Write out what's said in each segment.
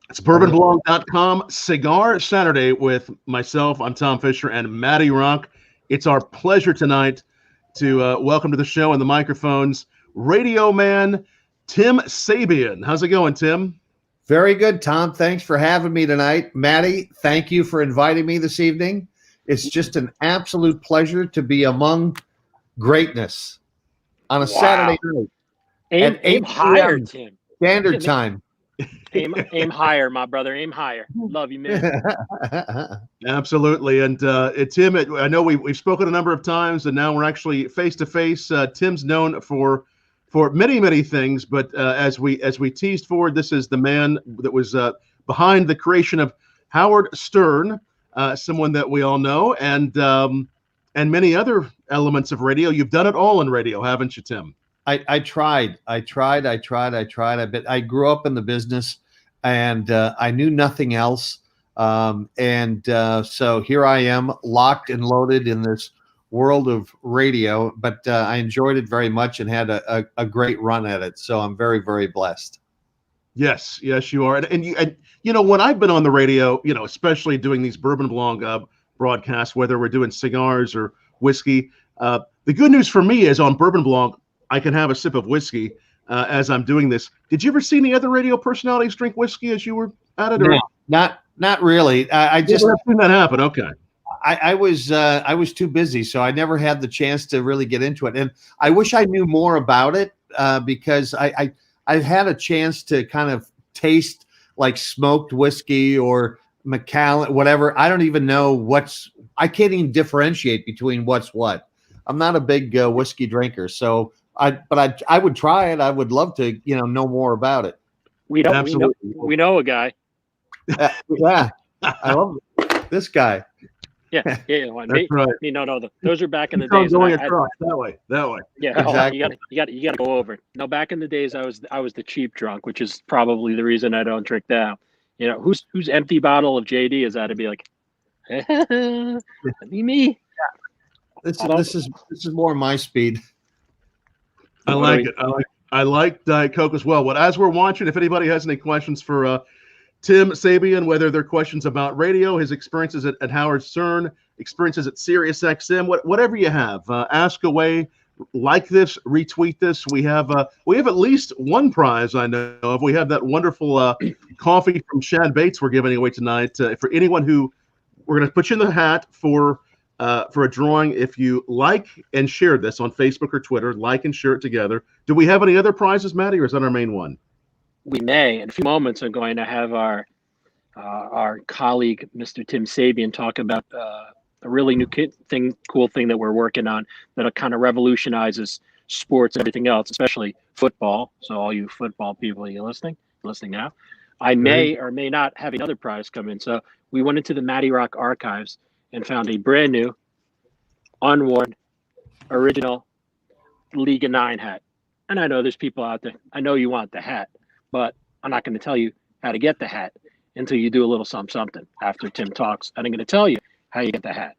It's bourbonblog.com, Cigar Saturday with myself. I'm Tom Fischer and Matty Rock. It's our pleasure tonight to welcome to the show and the microphones, radio man Tim Sabean. How's it going, Tim? Very good, Tom. Thanks for having me tonight. Matty, thank you for inviting me this evening. It's just an absolute pleasure to be among greatness on a Saturday night. Aim higher, Tim. Standard time. Aim higher, my brother. Aim higher. Love you, man. Absolutely. And Tim, I know we've spoken a number of times, and now we're actually face to face. Tim's known for many, many things, but as we teased forward, this is the man that was behind the creation of Howard Stern, someone that we all know, and many other elements of radio. You've done it all in radio, haven't you, Tim? I tried. But I grew up in the business, and I knew nothing else. So here I am, locked and loaded in this world of radio. But I enjoyed it very much and had a great run at it. So I'm very, very blessed. Yes, you are. And you know, when I've been on the radio, you know, especially doing these Bourbon Blog broadcasts, whether we're doing cigars or whiskey, the good news for me is on Bourbon Blog, I can have a sip of whiskey as I'm doing this. Did you ever see any other radio personalities drink whiskey as you were at it? No, not really. I just never seen that happen. Okay. I was too busy, so I never had the chance to really get into it. And I wish I knew more about it because I've had a chance to kind of taste like smoked whiskey or Macallan, whatever. I don't even know I can't even differentiate between what's what. I'm not a big whiskey drinker, so I would try it. I would love to, know more about it. We know a guy. Yeah, I love this guy. Yeah. That's right. No, those are back in the days. Going across that way. Yeah, exactly. You got to go over it. No, back in the days, I was the cheap drunk, which is probably the reason I don't drink now. Whose empty bottle of JD is that to be like? That'd be me. This is more my speed. I like it. I like Diet Coke as well. But as we're watching, if anybody has any questions for Tim Sabean, whether they're questions about radio, his experiences at Howard Stern, experiences at SiriusXM, whatever you have, ask away. Like this, retweet this. We have at least one prize I know of. We have that wonderful coffee from Shad Bates we're giving away tonight. For anyone who, we're going to put you in the hat for a drawing. If you like and share this on Facebook or Twitter, like and share it together. Do we have any other prizes, Matty, or is that our main one? We may. In a few moments, I'm going to have our colleague, Mr. Tim Sabean, talk about a really new cool thing that we're working on that kind of revolutionizes sports and everything else, especially football. So all you football people, are you listening now? I may or may not have another prize come in. So we went into the Matty Rock archives and found a brand new, unworn, original Liga 9 hat. And I know there's people out there. I know you want the hat, but I'm not going to tell you how to get the hat until you do a little something after Tim talks. I'm going to tell you how you get the hat.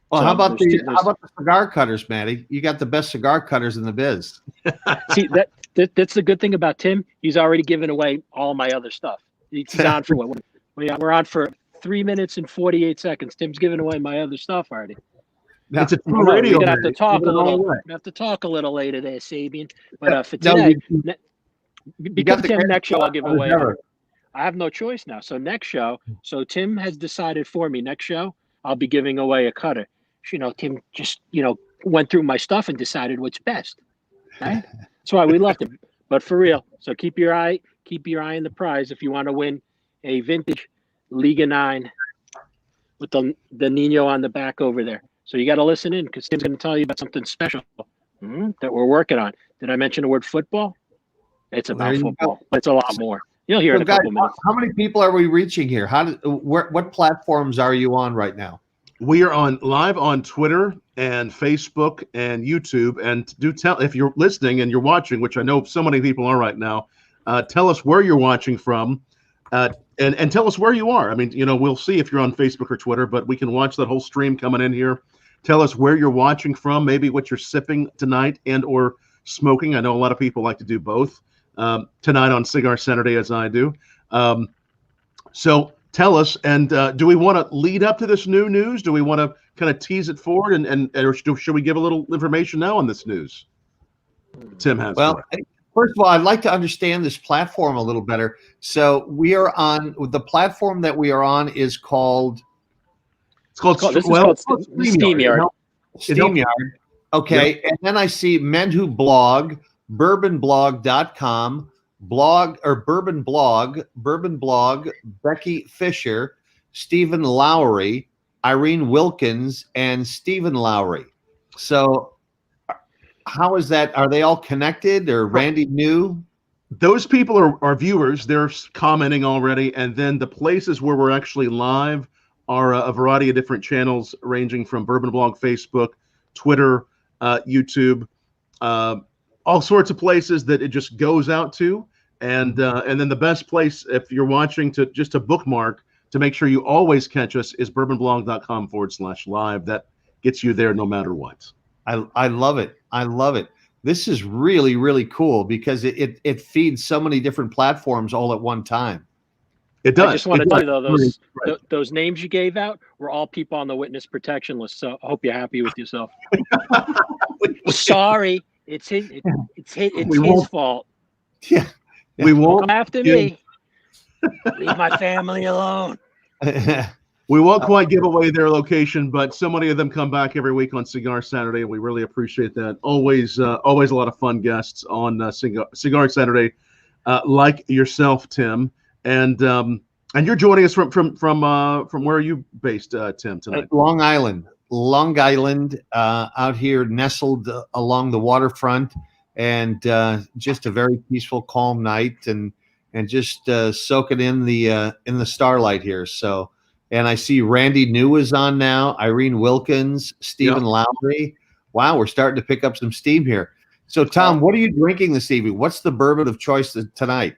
Well, how about the cigar cutters, Matty? You got the best cigar cutters in the biz. See, that's the good thing about Tim. He's already given away all my other stuff. He's on for what? We're on for 3 minutes and 48 seconds. Tim's giving away my other stuff already. Now, it's a radio. We're gonna have to talk a little. We have to talk a little later there, Sabean. But for today, because Tim, next show I'll give away. I have no choice now. So next show, Tim has decided for me. Next show, I'll be giving away a cutter. Tim just went through my stuff and decided what's best. Right? That's why we left him. But for real, so keep your eye on the prize if you want to win a vintage Liga 9 with the Nino on the back over there. So you got to listen in because Tim's going to tell you about something special that we're working on. Did I mention the word football? It's about football, but it's a lot more. You'll hear it in a couple minutes. How many people are we reaching here? What platforms are you on right now? We are live on Twitter and Facebook and YouTube. And do tell, if you're listening and you're watching, which I know so many people are right now, tell us where you're watching from. And tell us where you are. I mean, we'll see if you're on Facebook or Twitter, but we can watch that whole stream coming in here. Tell us where you're watching from, maybe what you're sipping tonight and or smoking. I know a lot of people like to do both tonight on Cigar Saturday, as I do. So tell us, and do we want to lead up to this new news? Do we want to kind of tease it forward, or should we give a little information now on this news? Tim has. Well, first of all, I'd like to understand this platform a little better. So we are on the platform that we are on is called. It's called SteamYard. SteamYard. Okay, yep. And then I see Men Who Blog, bourbonblog.com, Bourbon Blog, Becky Fisher, Stephen Lowry, Irene Wilkins, and Stephen Lowry. So how is that? Are they all connected, or Randy New? Those people are viewers. They're commenting already. And then the places where we're actually live are a variety of different channels ranging from Bourbon Blog, Facebook, Twitter, YouTube, all sorts of places that it just goes out to. And then the best place, if you're watching, to bookmark to make sure you always catch us is bourbonblog.com/live. That gets you there no matter what. I love it. I love it. This is really, really cool because it feeds so many different platforms all at one time. It does. I just want to tell you, though, those names you gave out were all people on the witness protection list. So I hope you're happy with yourself. Sorry, it's his fault. Yeah. We won't come after me. Leave my family alone. We won't quite give away their location, but so many of them come back every week on Cigar Saturday, and we really appreciate that. Always a lot of fun guests on Cigar Saturday, like yourself, Tim, and you're joining us from where are you based, Tim, tonight? Long Island, out here, nestled along the waterfront, and just a very peaceful, calm night, and just soak it in the starlight here. So. And I see Randy New is on now, Irene Wilkins, Stephen Lowry. Wow, we're starting to pick up some steam here. So, Tom, what are you drinking this evening? What's the bourbon of choice tonight?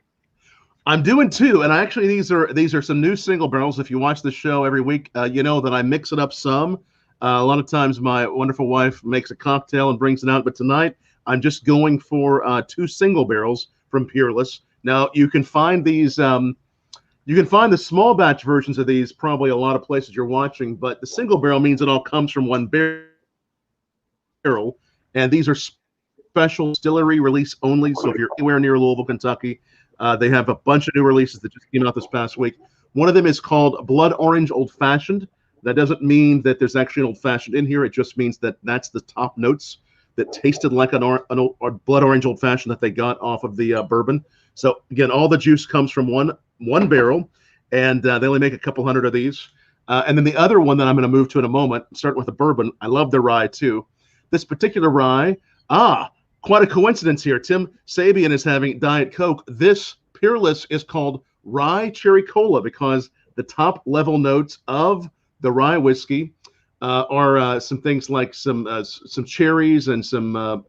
I'm doing two, and actually these are some new single barrels. If you watch the show every week, you know that I mix it up some. A lot of times my wonderful wife makes a cocktail and brings it out, but tonight I'm just going for two single barrels from Peerless. Now, you can find these... You can find the small batch versions of these probably a lot of places you're watching, but the single barrel means it all comes from one barrel, and these are special distillery release only. So if you're anywhere near Louisville, Kentucky, they have a bunch of new releases that just came out this past week. One of them is called Blood Orange Old Fashioned. That doesn't mean that there's actually an old fashioned in here. It just means that that's the top notes that tasted like an blood orange old fashioned that they got off of the bourbon. So again, all the juice comes from one barrel, and they only make a couple hundred of these. And then the other one that I'm going to move to in a moment, starting with the bourbon. I love the rye too. This particular rye, quite a coincidence here. Tim Sabean is having Diet Coke. This Peerless is called Rye Cherry Cola because the top level notes of the rye whiskey are some things like some cherries and some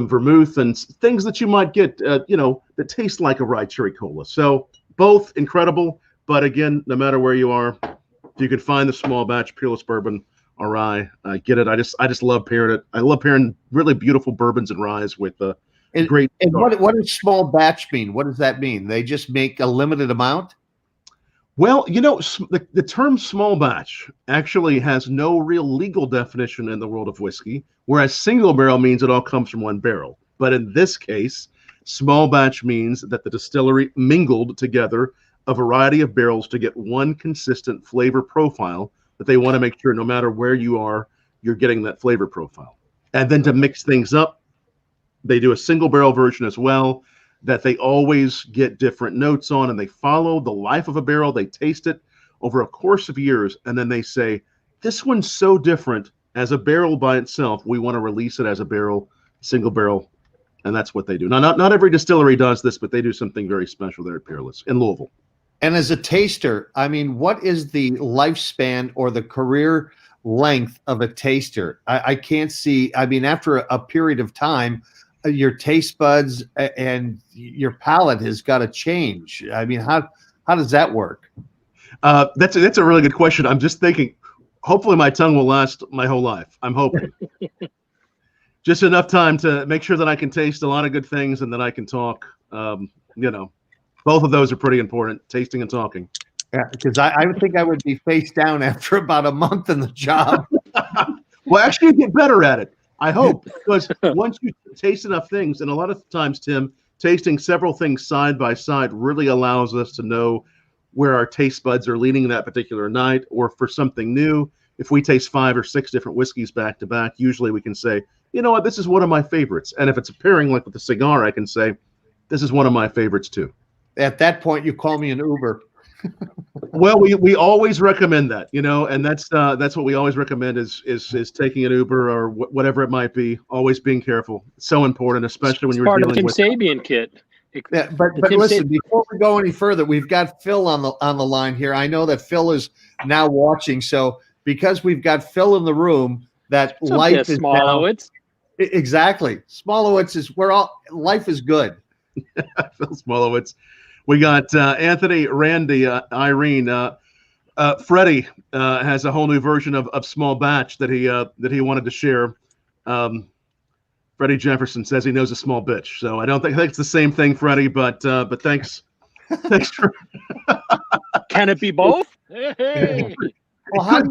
vermouth and things that you might get, that taste like a rye cherry cola. So both incredible, but again, no matter where you are, if you can find the small batch Peerless bourbon or rye, get it. I just love pairing it. I love pairing really beautiful bourbons and ryes with great. And what does small batch mean? What does that mean? They just make a limited amount? Well, the term small batch actually has no real legal definition in the world of whiskey, whereas single barrel means it all comes from one barrel. But in this case, small batch means that the distillery mingled together a variety of barrels to get one consistent flavor profile that they want to make sure no matter where you are, you're getting that flavor profile. And then to mix things up, they do a single barrel version as well that they always get different notes on, and they follow the life of a barrel. They taste it over a course of years, and then they say, this one's so different as a barrel by itself. We want to release it as a barrel, single barrel, and that's what they do. Now, not every distillery does this, but they do something very special there at Peerless in Louisville. And as a taster, I mean, what is the lifespan or the career length of a taster? I can't see. I mean, after a period of time, your taste buds and your palate has got to change. I mean, how does that work? That's a really good question. I'm just thinking, hopefully my tongue will last my whole life. I'm hoping. Just enough time to make sure that I can taste a lot of good things and that I can talk. Both of those are pretty important, tasting and talking. Yeah, because I think I would be face down after about a month in the job. Well, actually, you get better at it. I hope, because once you taste enough things, and a lot of times, Tim, tasting several things side by side really allows us to know where our taste buds are leaning that particular night, or for something new. If we taste 5 or 6 different whiskeys back to back, usually we can say, you know what, this is one of my favorites. And if it's a pairing like with the cigar, I can say, this is one of my favorites too. At that point, you call me an Uber. Well, we always recommend that, and that's what we always recommend is taking an Uber or whatever it might be. Always being careful. It's so important, especially when you're part dealing of the with Tim Sabean kit. Yeah, but listen, before we go any further, we've got Phil on the line here. I know that Phil is now watching, so because we've got Phil in the room, that It's life okay, is Smallowitz. Exactly. Smallowitz is life is good. Phil Smolowitz. We got Anthony, Randy, Irene. Freddie has a whole new version of Small Batch that he wanted to share. Freddie Jefferson says he knows a small bitch, so I think it's the same thing, Freddie. But thanks. Thanks for. Can it be both? Hey. Well, how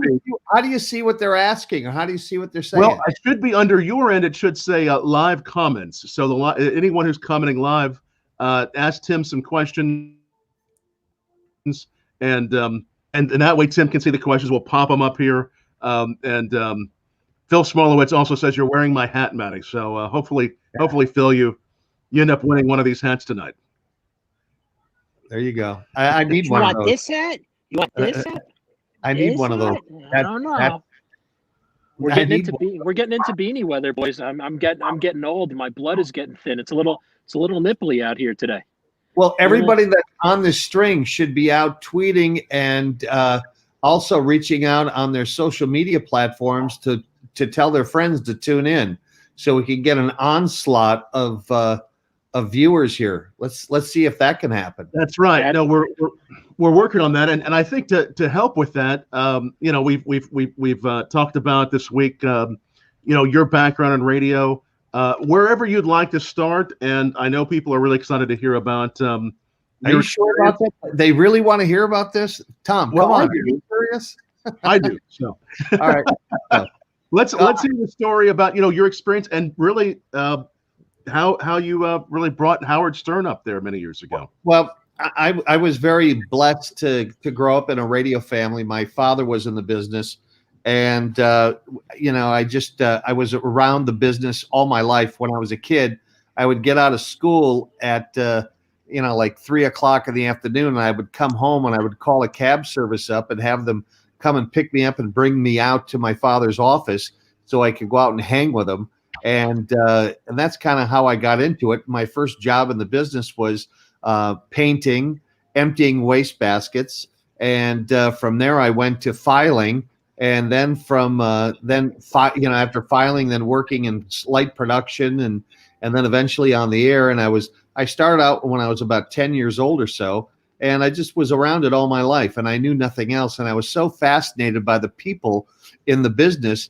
do you see what they're asking, or how do you see what they're saying? Well, it should be under your end. It should say live comments. So anyone who's commenting live, ask Tim some questions, and that way Tim can see the questions. We'll pop them up here. Phil Smolowitz also says you're wearing my hat, Matty. So hopefully, Phil, you end up winning one of these hats tonight. There you go. I need one of those. This hat? You want this hat? I need one of those. I don't know. We're getting into beanie weather, boys. I'm getting old. My blood is getting thin. It's a little nipply out here today. Well, everybody that's on this string should be out tweeting and also reaching out on their social media platforms to tell their friends to tune in, so we can get an onslaught of viewers here. Let's see if that can happen. That's right. No, we're working on that, and I think to help with that, we've talked about this week, your background in radio, wherever you'd like to start, and I know people are really excited to hear about. Are you sure about that? They really want to hear about this, Tom? Come on, are you serious? I do. So, all right. Let's hear the story about your experience and really how you really brought Howard Stern up there many years ago. Well, I was very blessed to grow up in a radio family. My father was in the business, and I was around the business all my life. When I was a kid, I would get out of school at like 3:00 in the afternoon, and I would come home and I would call a cab service up and have them come and pick me up and bring me out to my father's office so I could go out and hang with him. And that's kind of how I got into it. My first job in the business was painting, emptying waste baskets. And from there I went to filing. And then after filing, then working in light production and then eventually on the air. And I started out when I was about 10 years old or so. And I just was around it all my life, and I knew nothing else. And I was so fascinated by the people in the business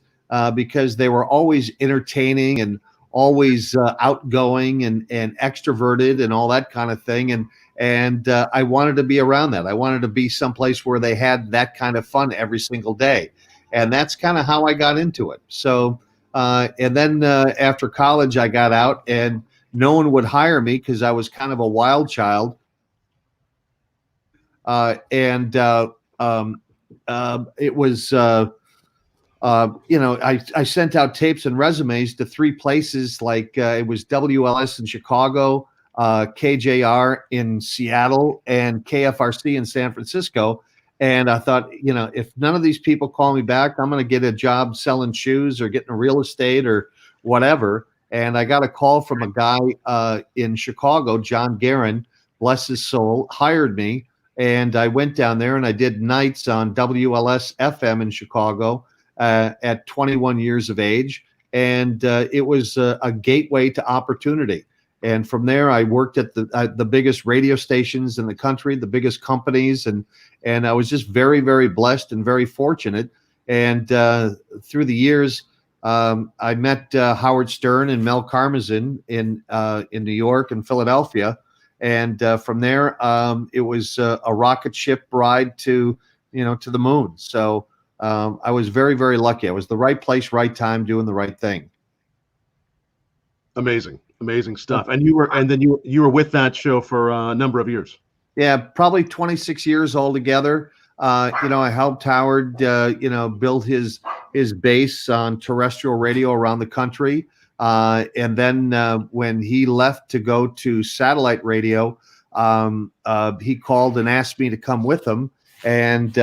because they were always entertaining and always outgoing and extroverted and all that kind of thing. And I wanted to be around that. I wanted to be someplace where they had that kind of fun every single day. And that's kind of how I got into it. So, and then after college, I got out, and no one would hire me because I was kind of a wild child. It was, I sent out tapes and resumes to 3 places, like it was WLS in Chicago, KJR in Seattle, and KFRC in San Francisco. And I thought, if none of these people call me back, I'm going to get a job selling shoes or getting real estate or whatever. And I got a call from a guy in Chicago, John Guerin, bless his soul, hired me. And I went down there and I did nights on WLS FM in Chicago at 21 years of age. And it was a gateway to opportunity. And from there, I worked at the biggest radio stations in the country, the biggest companies. And I was just very, very blessed and very fortunate. And through the years, I met Howard Stern and Mel Karmazin in New York and Philadelphia. And from there, it was a rocket ship ride to the moon. So I was very, very lucky. I was the right place, right time, doing the right thing. Amazing stuff. And you were with that show for a number of years. Yeah, probably 26 years altogether. I helped Howard, build his base on terrestrial radio around the country. And then when he left to go to satellite radio, he called and asked me to come with him. And,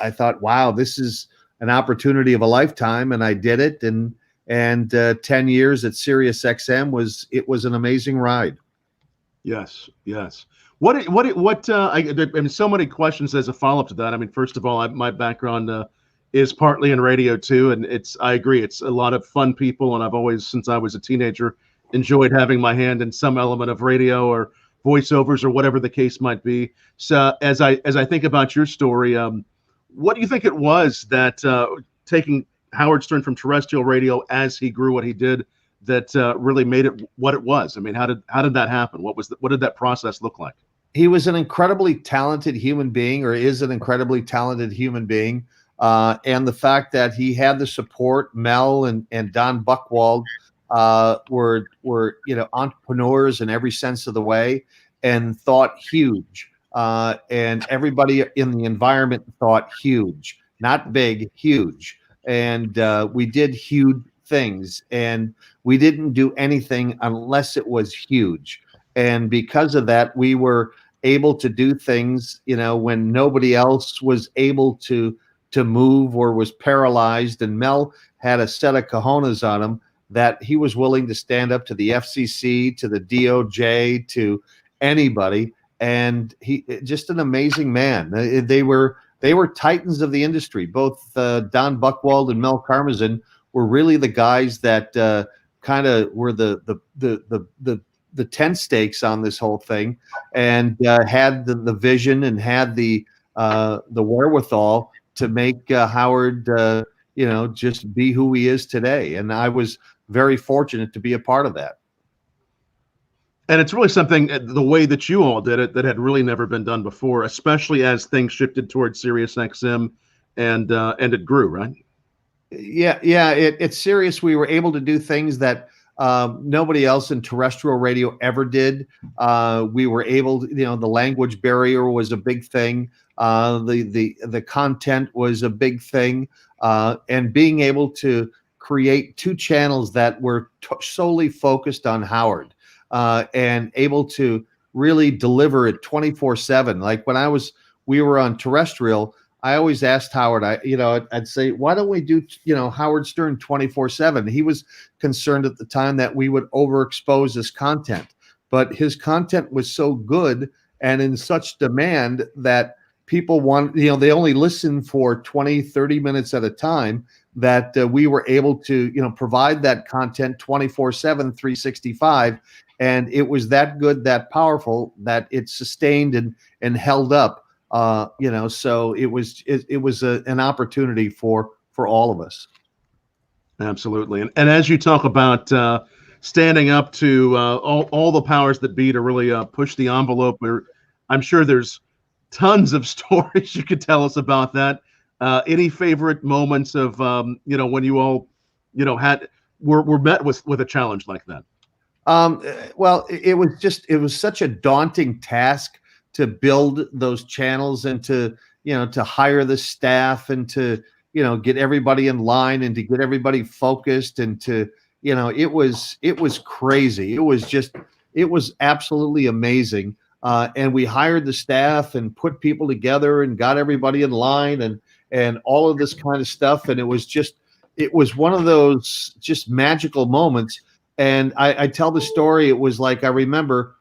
I thought, wow, this is an opportunity of a lifetime. And I did it. And 10 years at SiriusXM was an amazing ride. Yes. I mean, so many questions as a follow-up to that. I mean, first of all, my background is partly in radio too, and I agree, it's a lot of fun people, and I've always, since I was a teenager, enjoyed having my hand in some element of radio or voiceovers or whatever the case might be. So as I think about your story, what do you think it was that taking Howard Stern from terrestrial radio as he grew what he did, that really made it what it was? I mean, how did that happen? What did that process look like? He was an incredibly talented human being, or is an incredibly talented human being. And the fact that he had the support, Mel and Don Buchwald were entrepreneurs in every sense of the way, and thought huge. And everybody in the environment thought huge, not big, huge. And we did huge things, and we didn't do anything unless it was huge. And because of that, we were able to do things, when nobody else was able to move or was paralyzed. And Mel had a set of cojones on him that he was willing to stand up to the FCC, to the DOJ, to anybody. And he just an amazing man. They were titans of the industry. Both Don Buchwald and Mel Karmazin were really the guys that kind of were the tent stakes on this whole thing, and had the vision and had the wherewithal to make Howard, just be who he is today. And I was very fortunate to be a part of that. And it's really something, the way that you all did it, that had really never been done before, especially as things shifted towards SiriusXM and it grew, right? Yeah. It's Sirius. We were able to do things that nobody else in terrestrial radio ever did. We were able to, the language barrier was a big thing. The content was a big thing. And being able to create two channels that were solely focused on Howard, and able to really deliver it 24/7. Like when we were on terrestrial, I always asked Howard, I'd say, why don't we do, Howard Stern 24/7? He was concerned at the time that we would overexpose his content, but his content was so good and in such demand that people they only listen for 20, 30 minutes at a time, that we were able to, provide that content 24/7, 365. And it was that good, that powerful, that it sustained and held up. So it was an opportunity for all of us. Absolutely. And as you talk about standing up to all the powers that be to really push the envelope, I'm sure there's tons of stories you could tell us about that. Any favorite moments of when you all were met with a challenge like that? Well, it was such a daunting task to build those channels, and to hire the staff, and to get everybody in line, and to get everybody focused, and to it was crazy. It was absolutely amazing. And we hired the staff and put people together and got everybody in line, and all of this kind of stuff. And it was one of those just magical moments. And I tell the story. It was like, I remember,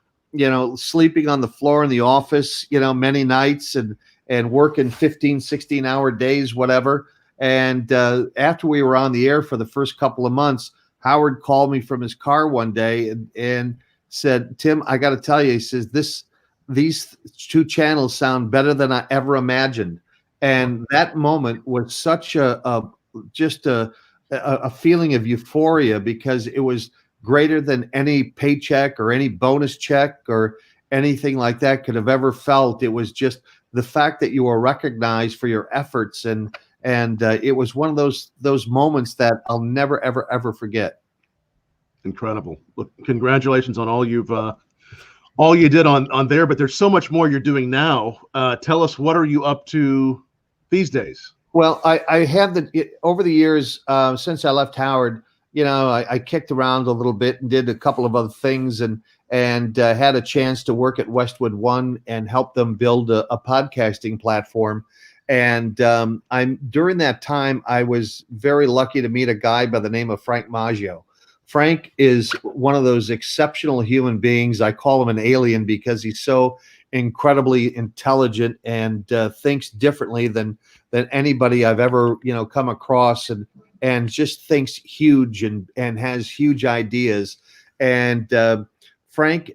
sleeping on the floor in the office, many nights, and working 15, 16-hour days, whatever. And after we were on the air for the first couple of months, Howard called me from his car one day and said, "Tim, I got to tell you," he says, these two channels sound better than I ever imagined. And that moment was such a feeling of euphoria, because it was greater than any paycheck or any bonus check or anything like that could have ever felt. It was just the fact that you were recognized for your efforts, and it was one of those moments that I'll never ever forget. Incredible. Look, congratulations on all you did on there, but there's so much more you're doing now. Tell us, what are you up to these days? Well, I have over the years since I left Howard, I kicked around a little bit and did a couple of other things, and had a chance to work at Westwood One and help them build a podcasting platform. And during that time, I was very lucky to meet a guy by the name of Frank Maggio. Frank is one of those exceptional human beings. I call him an alien because he's so incredibly intelligent and thinks differently than anybody I've ever come across, and just thinks huge and has huge ideas. And Frank,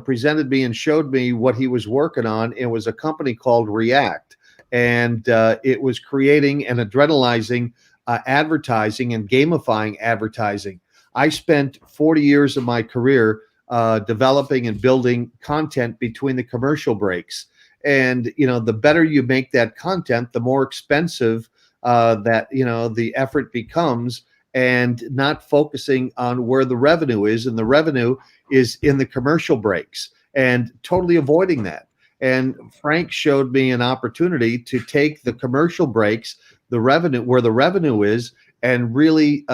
presented me and showed me what he was working on. It was a company called React, and it was creating and adrenalizing advertising and gamifying advertising. I spent 40 years of my career developing and building content between the commercial breaks. And, the better you make that content, the more expensive that, the effort becomes, and not focusing on where the revenue is. And the revenue is in the commercial breaks, and totally avoiding that. And Frank showed me an opportunity to take the commercial breaks, the revenue, where the revenue is, and really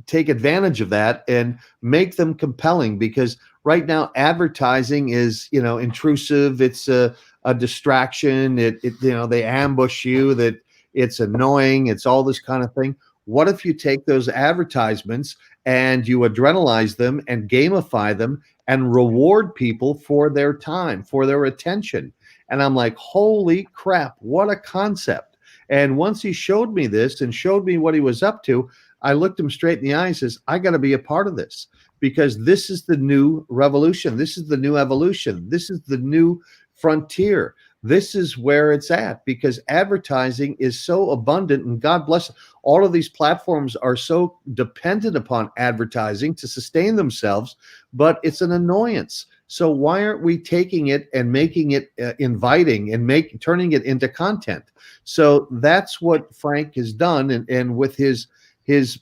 take advantage of that and make them compelling. Because right now advertising is, intrusive. It's a distraction. They ambush you, that it's annoying. It's all this kind of thing. What if you take those advertisements and you adrenalize them and gamify them and reward people for their time, for their attention? And I'm like, holy crap, what a concept. And once he showed me this and showed me what he was up to, I looked him straight in the eye and says, I got to be a part of this, because this is the new revolution. This is the new evolution. This is the new frontier. This is where it's at, because advertising is so abundant, and God bless, all of these platforms are so dependent upon advertising to sustain themselves, but it's an annoyance. So why aren't we taking it and making it inviting and turning it into content? So that's what Frank has done, and with his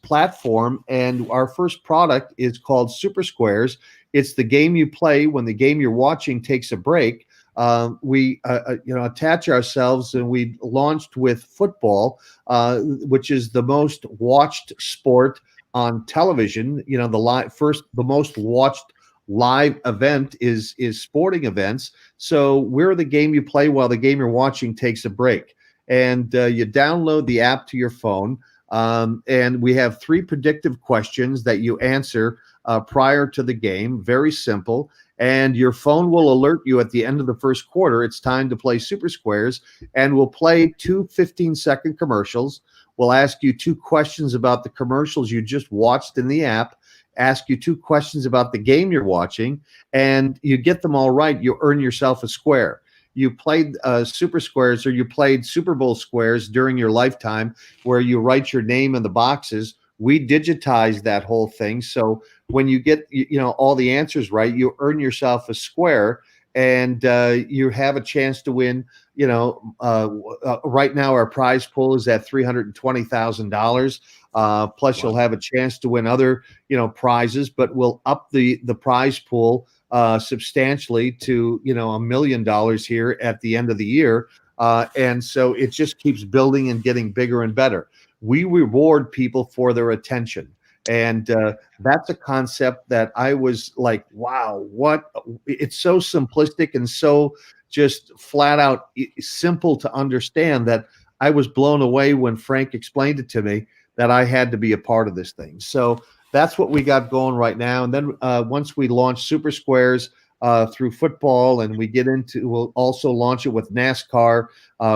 platform. And our first product is called Super Squares. It's the game you play when the game you're watching takes a break. We attach ourselves, and we launched with football, which is the most watched sport on television. The most watched live event is sporting events. So we're the game you play while the game you're watching takes a break. And you download the app to your phone. And we have 3 predictive questions that you answer prior to the game. Very simple. And your phone will alert you at the end of the first quarter it's time to play Super Squares, and we'll play 2 15-second commercials. We'll ask you 2 questions about the commercials you just watched in the app, ask you 2 questions about the game you're watching, and you get them all right, you earn yourself a square. You played Super Squares, or you played Super Bowl squares during your lifetime, where you write your name in the boxes. We digitized that whole thing. So when you get all the answers right, you earn yourself a square, and you have a chance to win. Right now our prize pool is at $320,000. Plus, you'll have a chance to win other prizes, but we'll up the prize pool substantially to $1 million here at the end of the year. And so it just keeps building and getting bigger and better. We reward people for their attention. And that's a concept that I was like, wow, it's so simplistic and so just flat out simple to understand, that I was blown away when Frank explained it to me, that I had to be a part of this thing. So that's what we got going right now. And then once we launch Super Squares through football, and we'll also launch it with NASCAR,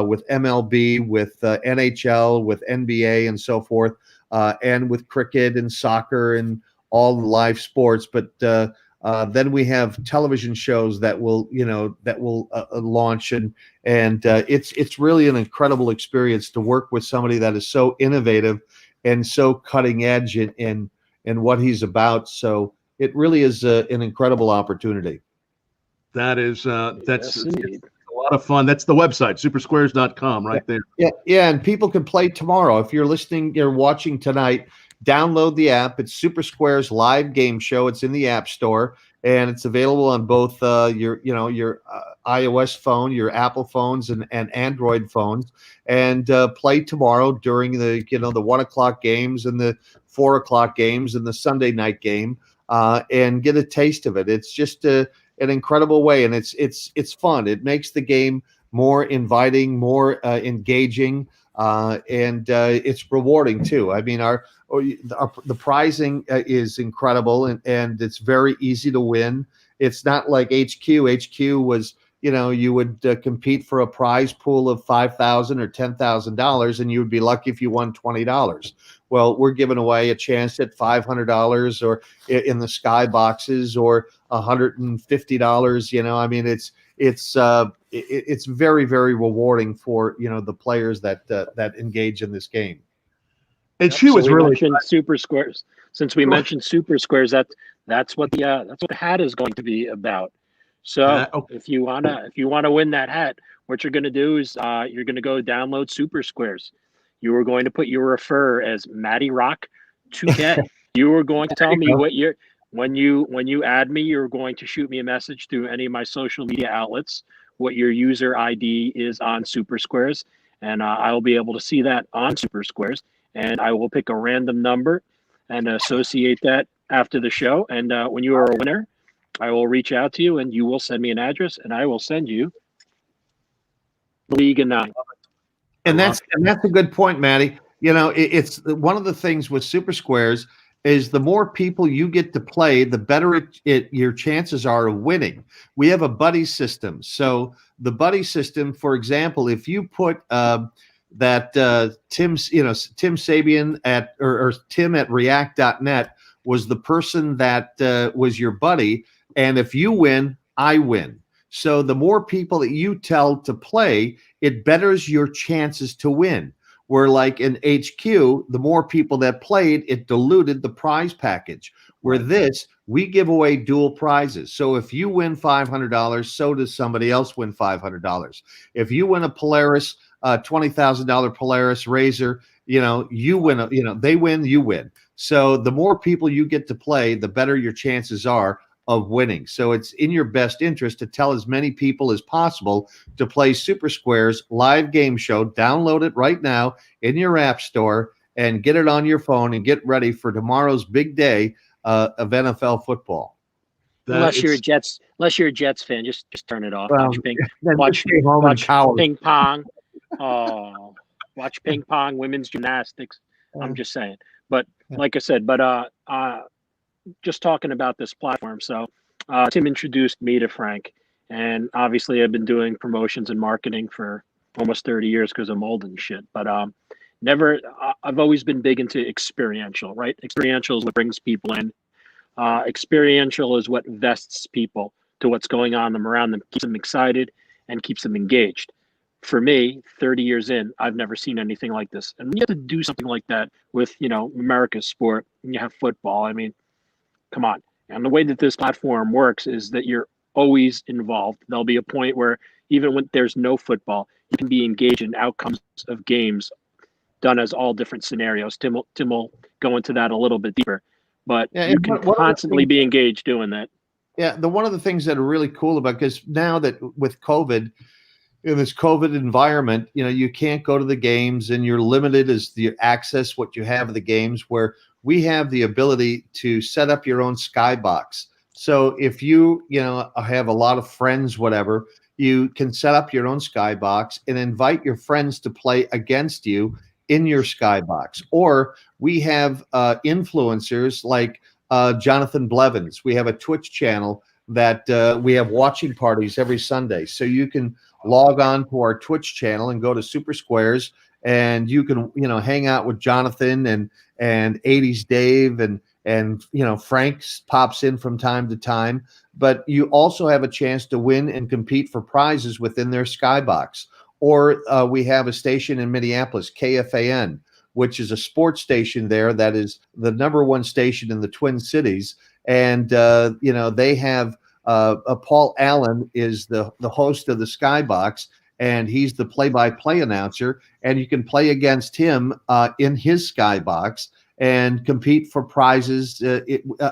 with MLB, with NHL, with NBA, and so forth, and with cricket and soccer and all the live sports. But then we have television shows that will launch, and it's really an incredible experience to work with somebody that is so innovative and so cutting edge and what he's about. So it really is an incredible opportunity. That's Yes, indeed. a lot of fun. That's the website, supersquares.com, right there. Yeah, and people can play tomorrow. If you're listening, you're watching tonight, download the app. It's Super Squares live game show. It's in the App Store, and it's available on both your iOS phone, your Apple phones, and Android phones. And play tomorrow during the 1:00 games and the 4:00 games and the Sunday night game, and get a taste of it. It's just an incredible way, and it's fun. It makes the game more inviting, more engaging, and it's rewarding too. I mean, the prizing is incredible, and it's very easy to win. It's not like HQ. HQ was, you would compete for a prize pool of $5,000 or $10,000, and you would be lucky if you won $20. Well, we're giving away a chance at $500 or in the sky boxes, or $150. I mean, it's very, very rewarding for the players that engage in this game. And she was really Super Squares. Since we mentioned Super Squares, that's what the hat is going to be about. So if you wanna win that hat, what you're gonna do is you're gonna go download Super Squares. You are going to put your refer as Matty Rock 2K. You are going to tell me what you're when you add me, you're going to shoot me a message through any of my social media outlets, what your user ID is on Super Squares, and I will be able to see that on Super Squares, and I will pick a random number and associate that after the show. And when you are a winner, I will reach out to you, and you will send me an address, and I will send you the League of Nine. And that's a good point, Matty. It's one of the things with Super Squares is the more people you get to play, the better your chances are of winning. We have a buddy system. So the buddy system, for example, if you put Tim Sabean or Tim at react.net was the person that was your buddy, and if you win, I win. So the more people that you tell to play, it betters your chances to win. Where like in HQ, the more people that played, it diluted the prize package. Where this, we give away dual prizes. So if you win $500, so does somebody else win $500. If you win a Polaris, $20,000 Polaris Razor, you win. They win, you win. So the more people you get to play, the better your chances are of winning. So it's in your best interest to tell as many people as possible to play Super Squares live game show. Download it right now in your app store and get it on your phone and get ready for tomorrow's big day of NFL football. Unless you're a Jets fan, just turn it off. Well, watch ping pong. Oh, watch ping pong, women's gymnastics. I'm just saying. But like I said, just talking about this platform. So Tim introduced me to Frank, and obviously I've been doing promotions and marketing for almost 30 years because I'm old and shit. But I've always been big into experiential, right? Experiential is what brings people in. Experiential is what vests people to what's going on around them, keeps them excited and keeps them engaged. For me, 30 years in, I've never seen anything like this. And when you have to do something like that with, America's sport, and you have football, I mean, come on. And the way that this platform works is that you're always involved. There'll be a point where even when there's no football, you can be engaged in outcomes of games done as all different scenarios. Tim will go into that a little bit deeper, but you can constantly be engaged doing that. Yeah, one of the things that are really cool about, because now that with COVID, in this COVID environment, you can't go to the games and you're limited as the access what you have of the games, where we have the ability to set up your own skybox. So if you have a lot of friends, whatever, you can set up your own skybox and invite your friends to play against you in your skybox. Or we have influencers like Jonathan Blevins. We have a Twitch channel that we have watching parties every Sunday. So you can log on to our Twitch channel and go to Super Squares, and you can hang out with Jonathan and 80s Dave and Frank pops in from time to time. But you also have a chance to win and compete for prizes within their skybox. Or we have a station in Minneapolis, KFAN, which is a sports station there that is the #1 station in the Twin Cities. And, they have Paul Allen is the host of the Skybox, and he's the play-by-play announcer. And you can play against him in his Skybox and compete for prizes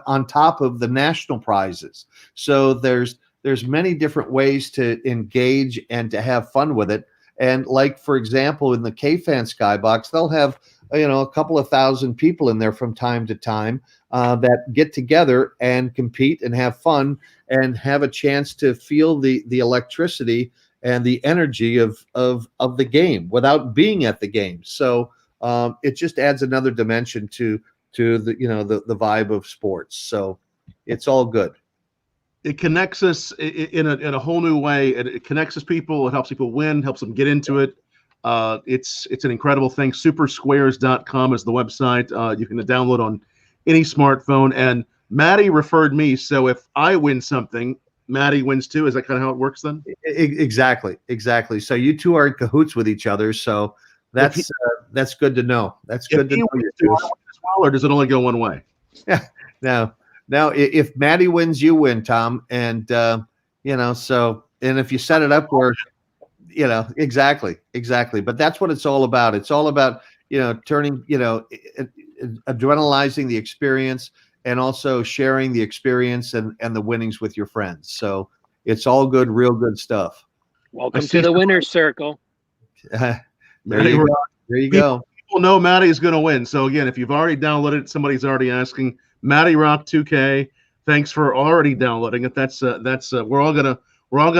on top of the national prizes. So there's many different ways to engage and to have fun with it. And like, for example, in the K-Fan Skybox, they'll have, a couple of thousand people in there from time to time that get together and compete and have fun and have a chance to feel the electricity and the energy of the game without being at the game. So it just adds another dimension to the vibe of sports. So it's all good. It connects us in a whole new way. It connects us people. It helps people win, helps them get into it. It's an incredible thing. Supersquares.com is the website. You can download on any smartphone. And Matty referred me. So if I win something, Matty wins too. Is that kind of how it works then? Exactly. So you two are in cahoots with each other. So that's good to know. That's good to know. Or does it only go one way? Yeah. Now, if Matty wins, you win, Tom. And, so, and if you set it up where, exactly. But that's what it's all about. It's all about, turning, adrenalizing the experience and also sharing the experience and the winnings with your friends. So it's all good, real good stuff. Welcome to the winner's circle. There you go. People know Matty is going to win. So again, if you've already downloaded it, somebody's already asking. Matty Rock 2K. Thanks for already downloading it. That's we're all gonna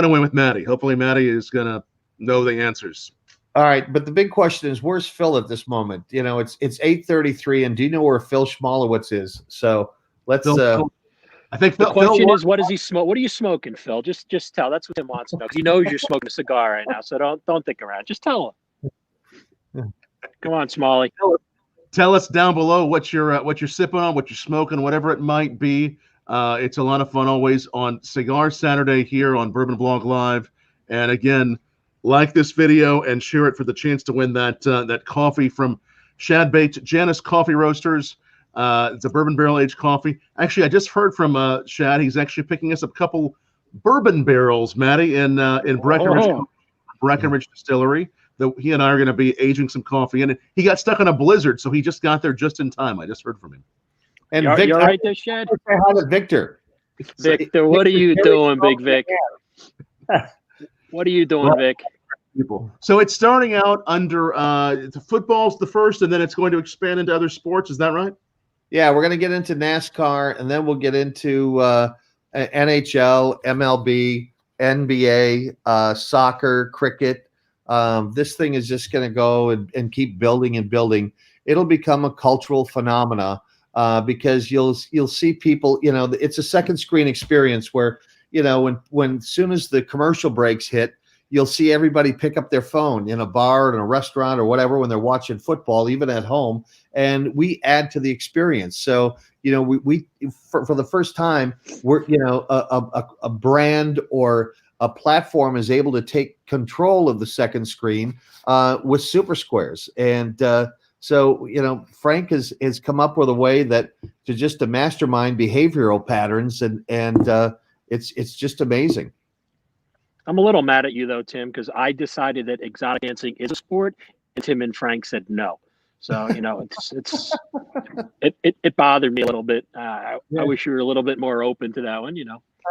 win with Matty. Hopefully, Matty is gonna know the answers. All right, but the big question is, where's Phil at this moment? It's 8:33, and do you know where Phil Schmalowitz is? So let's. I think the question is, what does he smoke? What are you smoking, Phil? Just tell. That's what Tim wants to know. He knows you're smoking a cigar right now, so don't think around. Just tell him. Come on, Smalley. Tell us down below what you're sipping on, what you're smoking, whatever it might be. It's a lot of fun always on Cigar Saturday here on Bourbon Blog Live. And again, like this video and share it for the chance to win that coffee from Shad Bates Janus Coffee Roasters. It's a bourbon barrel aged coffee. Actually, I just heard from Shad. He's actually picking us up a couple bourbon barrels, Matty, in Breckenridge Distillery. He and I are going to be aging some coffee in it. He got stuck in a blizzard, so he just got there just in time. I just heard from him. And you're Victor, right there, Shad? Victor. Victor, what are you doing, Big Vic? What are you doing, Vic? So it's starting out under football's the first, and then it's going to expand into other sports. Is that right? Yeah, we're going to get into NASCAR, and then we'll get into NHL, MLB, NBA, soccer, cricket. This thing is just going to go and keep building and building. It'll become a cultural phenomena because you'll see people, it's a second screen experience where, when soon as the commercial breaks hit, you'll see everybody pick up their phone in a bar, in a restaurant or whatever, when they're watching football, even at home. And we add to the experience. So, we for the first time, we're, a brand or a platform is able to take control of the second screen with Super Squares. And so, Frank has come up with a way to mastermind behavioral patterns. And it's just amazing. I'm a little mad at you, though, Tim, because I decided that exotic dancing is a sport, and Tim and Frank said no. So, it bothered me a little bit. I wish you were a little bit more open to that one,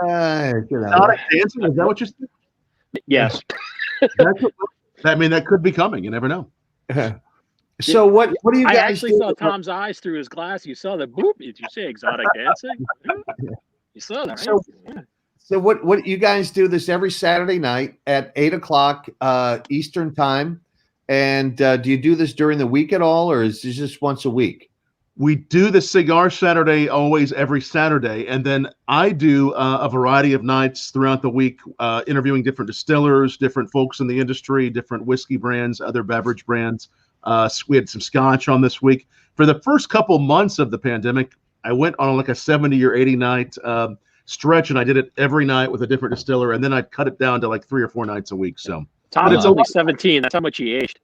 Exotic dancing, is that what you're saying? Yes. That could be coming. You never know. So what do you guys I actually do? saw Tom's eyes through his glass. You saw the boop. Did you say exotic dancing? You saw that, right? So what you guys do this every Saturday night at 8:00 Eastern time, and do you do this during the week at all, or is this just once a week? We do the Cigar Saturday always every Saturday, and then I do a variety of nights throughout the week, interviewing different distillers, different folks in the industry, different whiskey brands, other beverage brands. We had some scotch on this week. For the first couple months of the pandemic, I went on like a 70 or 80 night stretch, and I did it every night with a different distiller, and then I'd cut it down to like 3 or 4 nights a week. So Tom is only 17. That's how much he aged.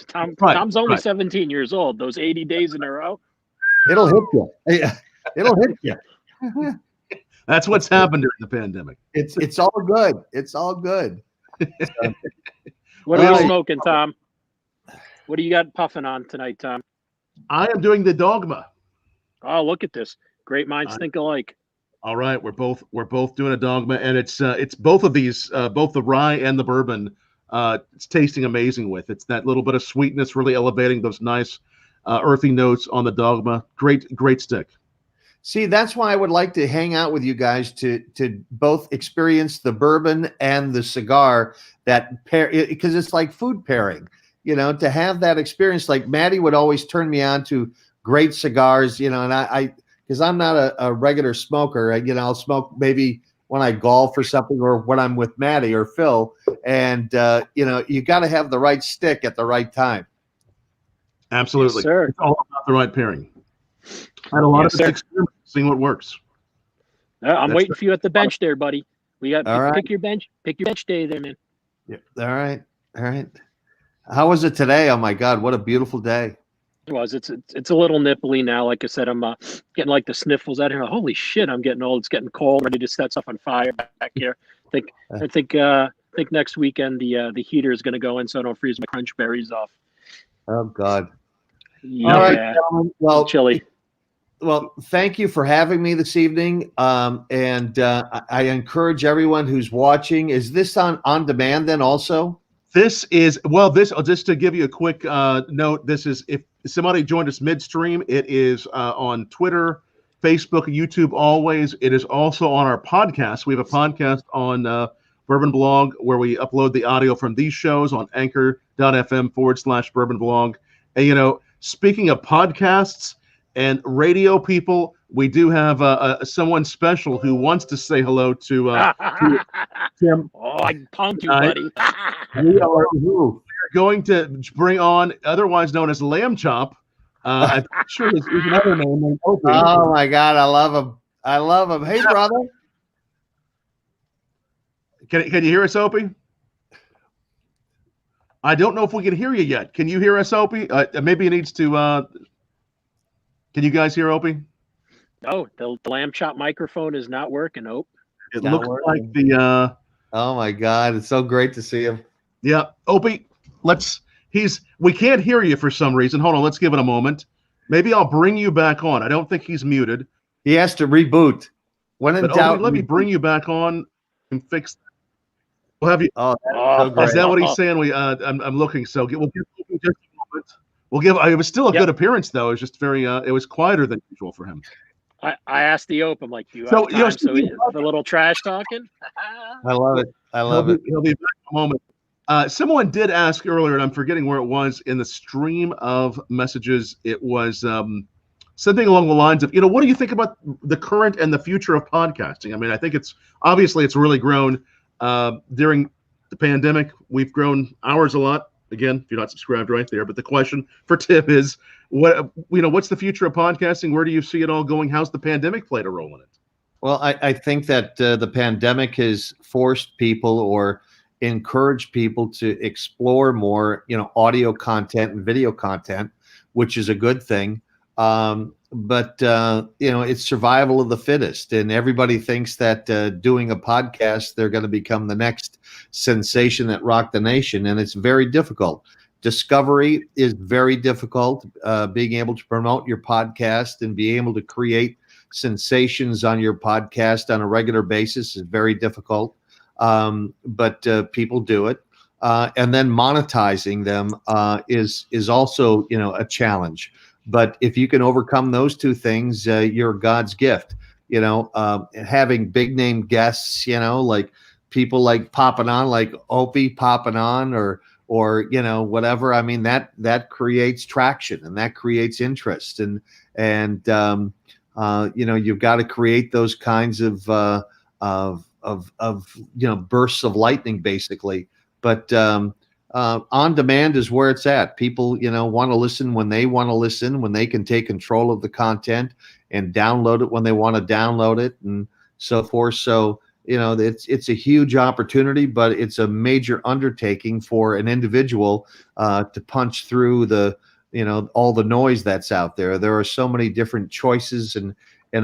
Tom's only 17 years old. Those 80 days in a row. It'll hit you. It'll hit you. That's what's happened during the pandemic. It's all good. It's all good. What are you smoking, Tom? What do you got puffing on tonight, Tom? I am doing the Dogma. Oh, look at this. Great minds think alike. All right, we're both doing a Dogma, and it's both of these, both the rye and the bourbon. It's tasting amazing with. It's that little bit of sweetness, really elevating those nice earthy notes on the Dogma. Great stick. See, that's why I would like to hang out with you guys to both experience the bourbon and the cigar that pair, because it's like food pairing, to have that experience. Like Matty would always turn me on to great cigars, and I because I'm not a regular smoker. I'll smoke maybe when I golf or something, or when I'm with Matty or Phil, and you got to have the right stick at the right time. Absolutely, yes, sir. It's all about the right pairing. And a lot of it's seeing what works. I'm waiting for you at the bench there, buddy. We got pick your bench day there, man. Yeah. All right. How was it today? Oh my God, what a beautiful day. It was. It's a little nipply now. Like I said, I'm getting like the sniffles out here. Holy shit, I'm getting old. It's getting cold. Ready to set stuff on fire back here. I think next weekend the heater is going to go in so I don't freeze my crunch berries off. Oh God. Yeah. All right, gentlemen. Well, chilly. Well, thank you for having me this evening. And I encourage everyone who's watching. Is this on demand then also? This just to give you a quick note, this is, if somebody joined us midstream, it is on Twitter, Facebook, YouTube always. It is also on our podcast. We have a podcast on Bourbon Blog where we upload the audio from these shows on anchor.fm/Bourbon Blog. And, speaking of podcasts and radio people, we do have someone special who wants to say hello to Tim. Oh, I punked you, buddy. We are going to bring on, otherwise known as Lamb Chop. I'm sure there's another name. Oh my God, I love him. Hey, brother. Can you hear us, Opie? I don't know if we can hear you yet. Can you hear us, Opie? Maybe it needs to. Can you guys hear Opie? No, the Lamb Chop microphone is not working, Ope. It looks like the. Oh my God, it's so great to see him. Yeah, Opie, we can't hear you for some reason. Hold on, let's give it a moment. Maybe I'll bring you back on. I don't think he's muted. He has to reboot. When in doubt, Opie, let me bring you back on and fix that. We'll have you. Oh, so great. Is that what he's saying? I'm looking. So we'll give just a moment. It was still a good appearance, though. It was just very. It was quieter than usual for him. I asked the Ope, I'm like, do you have time? So the little trash talking. I love it. He'll be back in a moment. Someone did ask earlier, and I'm forgetting where it was in the stream of messages. It was something along the lines of, what do you think about the current and the future of podcasting? I mean, I think it's really grown during the pandemic. We've grown ours a lot. Again, if you're not subscribed, right there. But the question for Tim is, what's the future of podcasting? Where do you see it all going? How's the pandemic played a role in it? Well, I think that the pandemic has forced people or encouraged people to explore more, audio content and video content, which is a good thing. But it's survival of the fittest, and everybody thinks that doing a podcast, they're going to become the next sensation that rocked the nation, and it's very difficult. Discovery is very difficult. Being able to promote your podcast and be able to create sensations on your podcast on a regular basis is very difficult. But people do it. And then monetizing them is also, a challenge. But if you can overcome those two things, you're God's gift. Having big name guests, like people like popping on, like Opie popping on, or whatever. I mean, that creates traction and that creates interest, and you've got to create those kinds of bursts of lightning, basically. But on demand is where it's at. People, want to listen when they want to listen, when they can take control of the content and download it when they want to download it, and so forth. So, it's a huge opportunity, but it's a major undertaking for an individual to punch through all the noise that's out there. There are so many different choices and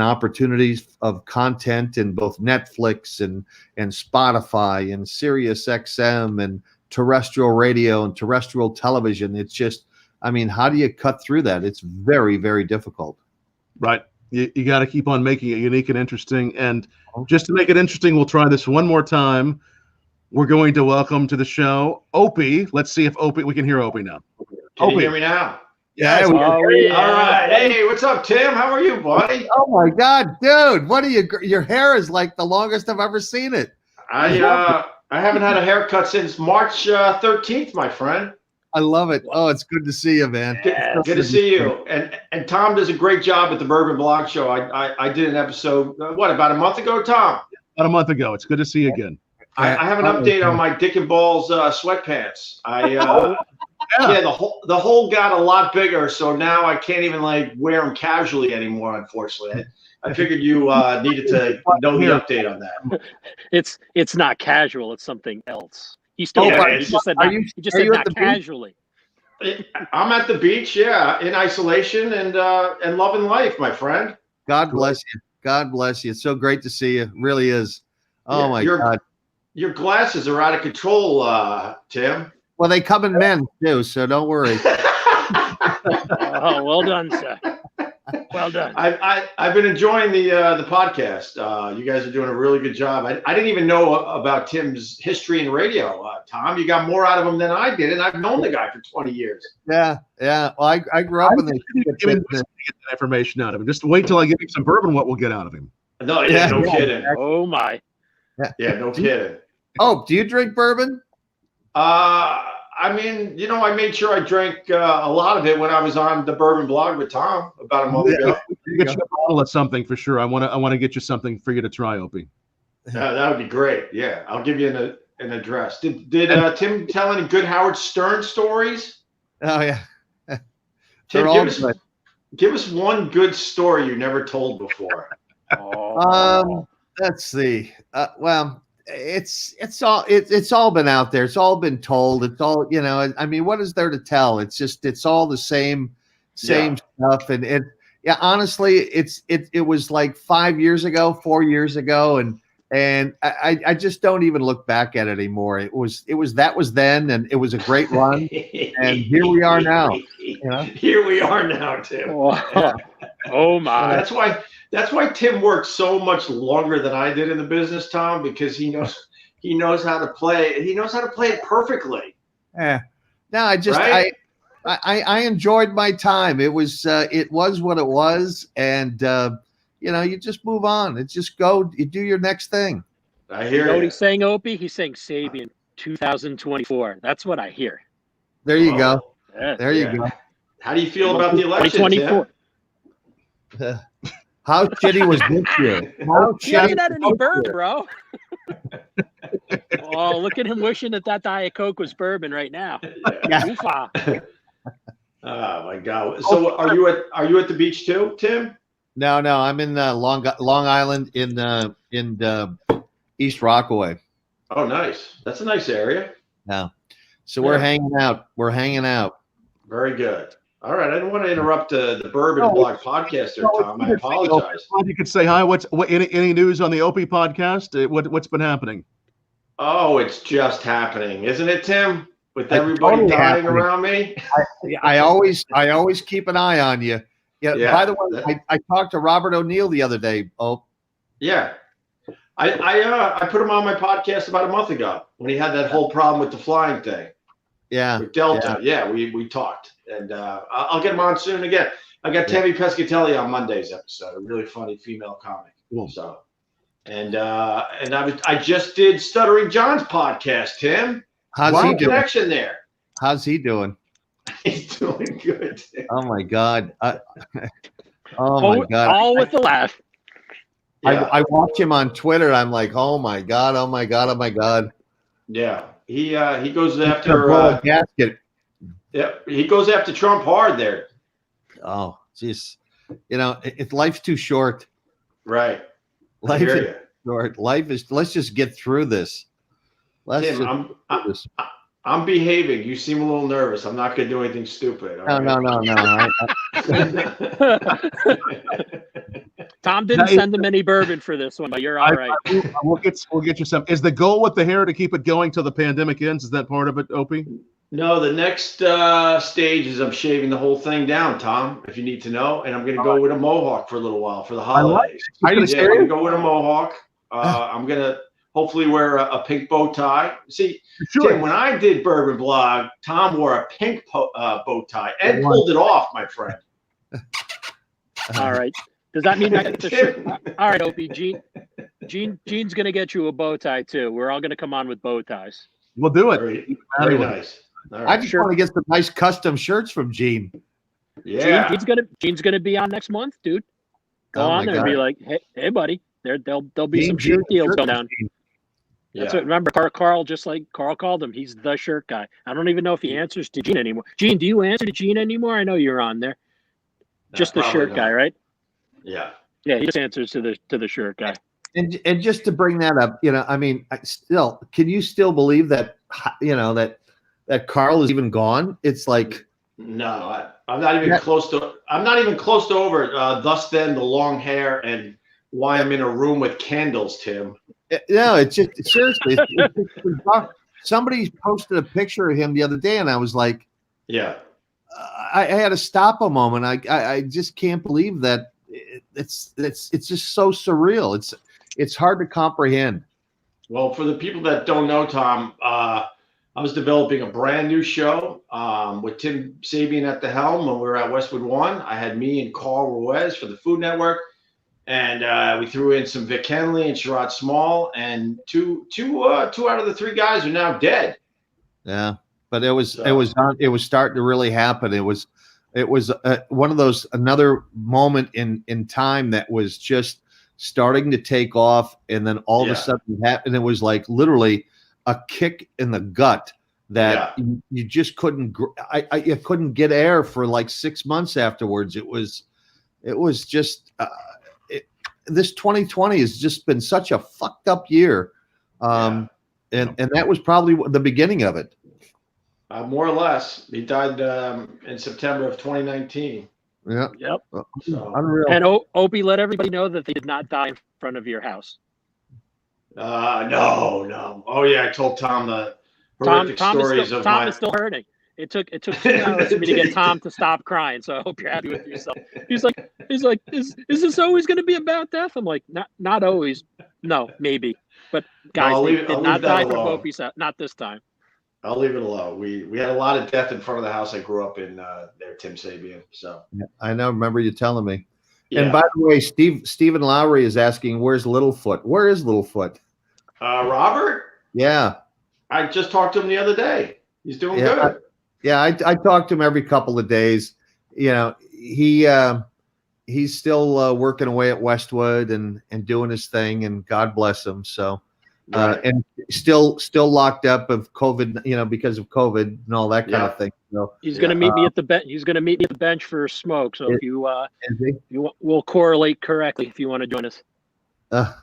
opportunities of content in both Netflix and Spotify and SiriusXM and terrestrial radio and terrestrial television. It's just, how do you cut through that? It's very, very difficult. Right. You got to keep on making it unique and interesting. And just to make it interesting, we'll try this one more time. We're going to welcome to the show Opie. Let's see if we can hear Opie now. Can you hear me now? Yeah. All right. Hey, what's up, Tim? How are you, buddy? Oh my God, dude! What are you? Your hair is like the longest I've ever seen it. I haven't had a haircut since March 13th, my friend. I love it. Oh, it's good to see you, man. Good to see you. And Tom does a great job at the Bourbon Blog Show. I did an episode, about a month ago, Tom? About a month ago. It's good to see you again. I have an update on my Dick and Balls sweatpants. The hole got a lot bigger, so now I can't even wear them casually anymore, unfortunately. I figured you needed to know the update on that. It's not casual, it's something else. He still he just said not casually. I'm at the beach, in isolation and loving life, my friend. God bless you. God bless you. It's so great to see you. Really is. Oh my God. Your glasses are out of control, Tim. Well, they come in men too, so don't worry. Oh, well done, sir. Well done. I've been enjoying the podcast. You guys are doing a really good job. I didn't even know about Tim's history in radio, Tom. You got more out of him than I did, and I've known the guy for 20 years. Yeah. Well, I grew up in get that information out of him. Just wait till I give him some bourbon. What we'll get out of him? No, no kidding. Oh my. Yeah, no kidding. Oh, do you drink bourbon? I made sure I drank a lot of it when I was on the Bourbon Blog with Tom about a month ago. Get you a bottle of something for sure. I want to get you something for you to try, Opie. That would be great. Yeah, I'll give you an address. Did Tim tell any good Howard Stern stories? Oh yeah. Tim, give us one good story you never told before. Let's see. Well, it's all been out there. It's all been told. It's all, what is there to tell? It's all the same stuff. And honestly, it was like 4 years ago. And I just don't even look back at it anymore. That was then, and it was a great run. And here we are now. Here we are now, Tim. Oh my. That's why Tim worked so much longer than I did in the business, Tom, because he knows how to play. He knows how to play it perfectly. Yeah. No, I enjoyed my time. It was what it was, and you just move on. It's just go. You do your next thing. I hear you. Know what he's saying, Opie? He's saying Sabean 2024. That's what I hear. There you go. Yeah. There you go. How do you feel about the election, 2024? How shitty was this year? He hasn't had any bourbon, bro. Oh, look at him wishing that Diet Coke was bourbon right now. Yeah. Oh my God! So are you at the beach too, Tim? No, I'm in Long Island in East Rockaway. Oh, nice. That's a nice area. Yeah. So we're hanging out. Very good. All right, I didn't want to interrupt the Bourbon Blog podcast there, Tom. I apologize. You could say hi. Any news on the Opie podcast? What's been happening? Oh, it's just happening, isn't it, Tim? With everybody dying around me. I always keep an eye on you. Yeah. By the way, I talked to Robert O'Neill the other day. Oh. Yeah. I put him on my podcast about a month ago when he had that whole problem with the flying thing. Yeah. With Delta. Yeah, we talked. And I'll get him on soon again. I got Tammy Pescatelli on Monday's episode, a really funny female comic. Cool. So, and I just did Stuttering John's podcast, Tim. How's he doing? Connection there. How's he doing? He's doing good. Oh my God. My God. All with a laugh. Yeah. I watch him on Twitter. I'm like, oh my God. Yeah. He goes after gasket. Yeah, he goes after Trump hard there. Oh, jeez. Life's too short. Right. Life short. Life is. Let's just get through this. Tim, I'm behaving. You seem a little nervous. I'm not going to do anything stupid. No. Tom didn't send him any bourbon for this one, but you're all right. We'll get you some. Is the goal with the hair to keep it going till the pandemic ends? Is that part of it, Opie? No, the next stage is I'm shaving the whole thing down, Tom, if you need to know. And I'm going to go with a mohawk for a little while for the holidays. I'm going to go with a mohawk. I'm going to hopefully wear a pink bow tie. See, sure. Tim, when I did Bourbon Blog, Tom wore a pink bow tie and pulled it off, my friend. All right. Does that mean I get the shirt? All right, Opie. Gene's going to get you a bow tie, too. We're all going to come on with bow ties. We'll do it. Very nice. Right. I just want to get some nice custom shirts from Gene. Yeah. Gene's gonna be on next month, dude. Go on there and be like, hey, buddy. There'll be some shirt deals going down. That's what. Remember, Carl, just like Carl called him, he's the shirt guy. I don't even know if he answers to Gene anymore. Gene, do you answer to Gene anymore? I know you're on there. Just the shirt guy, right? Yeah. Yeah, he just answers to the shirt guy. And just to bring that up, I mean, can you still believe that, that Carl is even gone? It's like, no, I'm not even close to. I'm not even close to over. Thus, then the long hair and why I'm in a room with candles, Tim. No, it's just seriously. Somebody posted a picture of him the other day, and I was like, yeah. I had to stop a moment. I just can't believe that. It's just so surreal. It's hard to comprehend. Well, for the people that don't know, Tom, I was developing a brand new show with Tim Sabean at the helm when we were at Westwood One. I had me and Carl Ruiz for the Food Network, and we threw in some Vic Henley and Sherrod Small, and two out of the three guys are now dead. Yeah, but it was starting to really happen. It was one of those, another moment in time that was just starting to take off, and then all of a sudden it happened. It was like literally a kick in the gut that you just couldn't. You couldn't get air for like 6 months afterwards. It was just this 2020 has just been such a fucked up year, and that was probably the beginning of it. More or less, he died in September of 2019. Yeah. Yep. So, unreal. And Opie, let everybody know that they did not die in front of your house. No. Oh yeah, I told Tom the horrific stories of Tom is still hurting. It took 2 hours for me to get Tom to stop crying. So I hope you're happy with yourself. He's like, is this always going to be about death? I'm like, not always. No, maybe. But guys, they did not die from Opie's house. Not this time. I'll leave it alone. We had a lot of death in front of the house I grew up in there, Tim Sabean. So I know. Remember you telling me. Yeah. And by the way, Stephen Lowry is asking, "Where's Littlefoot? Where is Littlefoot?" Robert? Yeah. I just talked to him the other day. He's doing good. I talk to him every couple of days. He's still working away at Westwood and doing his thing, and God bless him. So. And still locked up of COVID, because of COVID and all that kind of thing. So he's going to meet me at the bench. He's going to meet me at the bench for a smoke. So if you will correlate correctly if you want to join us.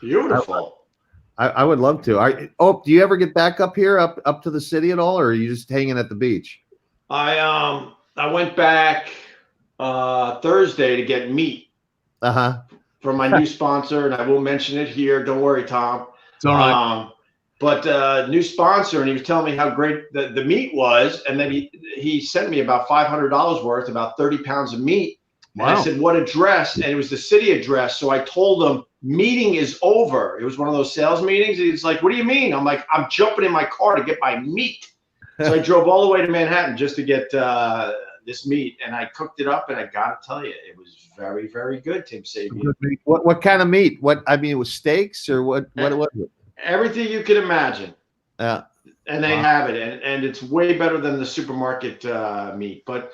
Beautiful. I would love to. Do you ever get back up here, up to the city at all, or are you just hanging at the beach? I went back Thursday to get meat. From my new sponsor, and I will mention it here. Don't worry, Tom. It's all right. But new sponsor, and he was telling me how great the meat was, and then he sent me about $500 worth, about 30 pounds of meat. Wow. And I said, "What address?" And it was the city address. So I told him, "Meeting is over." It was one of those sales meetings. He's like, "What do you mean?" I'm like, "I'm jumping in my car to get my meat." So I drove all the way to Manhattan just to get this meat, and I cooked it up, and I got to tell you, it was very, very good, Tim Sabean. What kind of meat? It was steaks or what was it? Everything you could imagine. Yeah. And they have it, and it's way better than the supermarket meat. But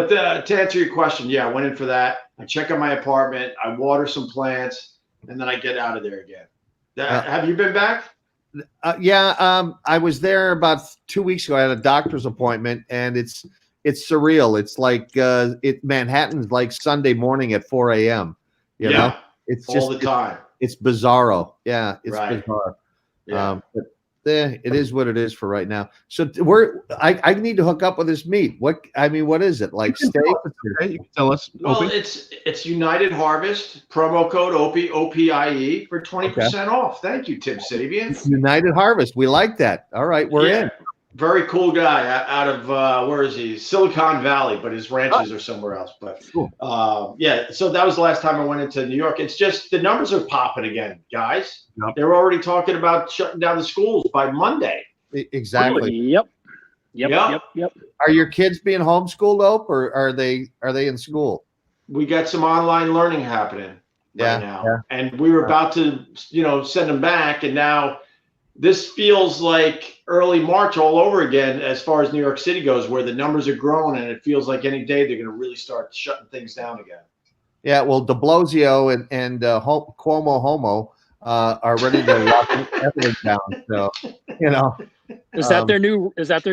to answer your question, I went in for that. I check out my apartment, I water some plants, and then I get out of there again. Have you been back? I was there about 2 weeks ago. I had a doctor's appointment, and it's surreal. It's like Manhattan's like Sunday morning at 4 a.m. You know, it's just all the time. It's bizarro. Yeah, it's Right. bizarre. Yeah. But it is what it is for right now. So I need to hook up with this meat. What is it? Like steak? Okay, you can tell us. Well, Opie. it's United Harvest, promo code OPIE, OPIE for 20% off. Thank you, Tim Sabean. United Harvest. We like that. All right, we're in. Very cool guy out of where is he? Silicon Valley, but his ranches are somewhere else. But cool. So that was the last time I went into New York. It's just the numbers are popping again, guys. Yep. They're already talking about shutting down the schools by Monday. Exactly. Yep. Are your kids being homeschooled, Ope, or are they in school? We got some online learning happening right now, and we were about to, send them back, and now this feels like early March all over again as far as New York City goes, where the numbers are growing, and it feels like any day they're going to really start shutting things down again. Yeah, well, De Blasio and Cuomo Homo are ready to lock everything down. So, is that their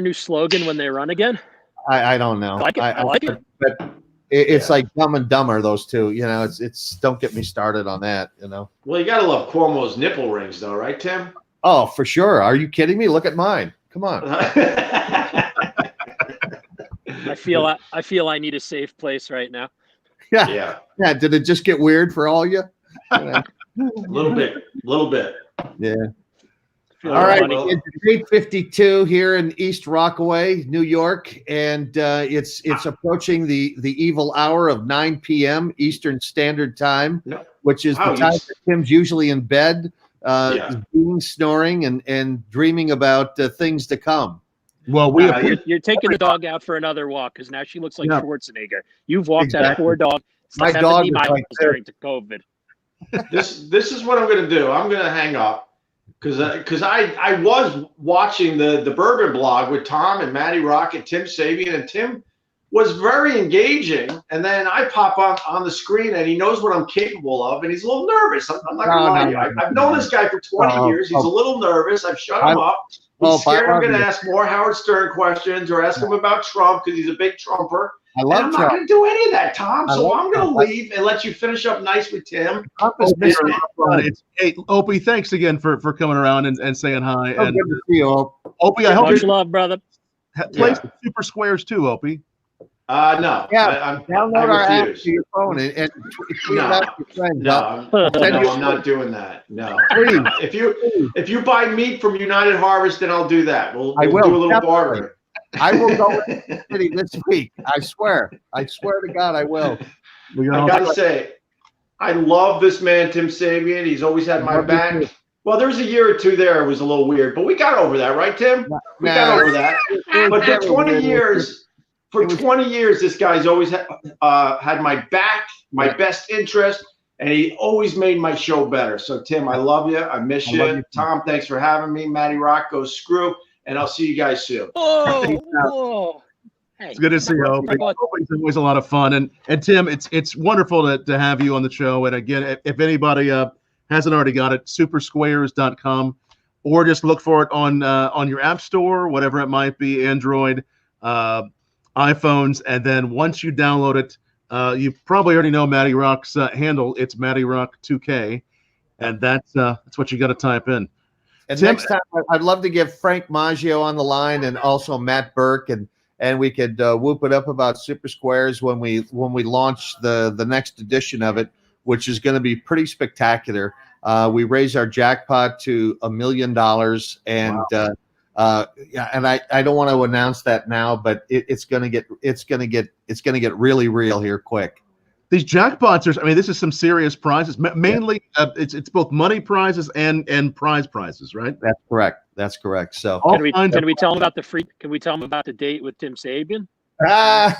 new slogan when they run again? I don't know. I like it. But it's like Dumb and Dumber. Those two. It's don't get me started on that. Well, you gotta love Cuomo's nipple rings, though, right, Tim? Oh, for sure. Are you kidding me? Look at mine. Come on. I feel I need a safe place right now. Yeah. Did it just get weird for all you? A little bit. Yeah. All right. It's 8:52 here in East Rockaway, New York, and it's approaching the evil hour of 9 p.m. Eastern Standard Time, which is the time that Tim's usually in bed. Snoring and dreaming about things to come. Well, you're taking the dog out for another walk because now she looks like Schwarzenegger. You've walked that poor dog. My dog is like during COVID. This is what I'm going to do. I'm going to hang up because I was watching the Bourbon blog with Tom and Matty Rock and Tim Sabean, and Tim was very engaging, and then I pop up on the screen, and he knows what I'm capable of, and he's a little nervous. I'm not going to lie to you. I've known this guy for 20 years. He's a little nervous. I've shut him up. He's scared I'm going to ask more Howard Stern questions or ask him about Trump because he's a big Trumper. I'm not going to do any of that, Tom. So I'm going to leave and let you finish up nice with Tim. Hey, Opie, thanks again for coming around and saying hi. And good to see you, Opie, I hope much love, brother. Play some Super Squares too, Opie. No. Yeah, download our app to your phone and tweet out your friends. No, I'm not doing that. No. Please. If you buy meat from United Harvest, then I'll do that. We'll do a little bartering. I will go to the city this week. I swear to God, I will. I gotta say, I love this man, Tim Sabean. He's always had my back. Well, there was a year or two there it was a little weird, but we got over that, right, Tim? We got over that. But for 20 years. For 20 years, this guy's always had my back, my best interest, and he always made my show better. So, Tim, I love you. I miss you. Tom, thanks for having me. Matty Rock, go screw, and I'll see you guys soon. Oh. Hey. It's good to see you. It's always a lot of fun. And Tim, it's wonderful to have you on the show. And again, if anybody hasn't already got it, supersquares.com, or just look for it on your app store, whatever it might be, Android, iPhones, and then once you download it, you probably already know Matty Rock's handle. It's Matty Rock 2K, and that's what you got to type in. And Tim, next time, I'd love to get Frank Maggio on the line and also Matt Burke, and we could whoop it up about Super Squares when we launch the next edition of it, which is going to be pretty spectacular. We raise our jackpot to $1 million, and wow. And I don't want to announce that now, but it's gonna get really real here quick. These jackpots are, this is some serious prizes. Mainly, it's both money prizes and prize prizes, right? That's correct. So can we tell them about the date with Tim Sabean? Yeah.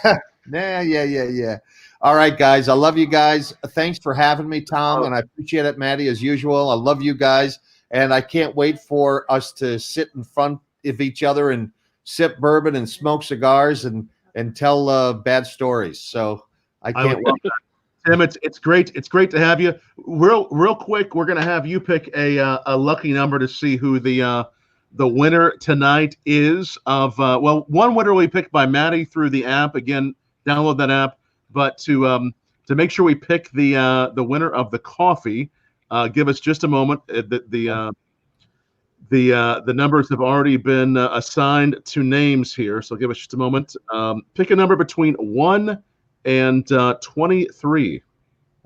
All right, guys. I love you guys. Thanks for having me, Tom, and I appreciate it, Matty, as usual. I love you guys. And I can't wait for us to sit in front of each other and sip bourbon and smoke cigars and tell bad stories. So I can't wait. Tim, it's great. It's great to have you. Real quick, we're gonna have you pick a lucky number to see who the winner tonight is. One winner will be picked by Matty through the app. Again, download that app. But to make sure we pick the winner of the coffee. Give us just a moment. The numbers have already been assigned to names here, so give us just a moment. Pick a number between 1 and 23.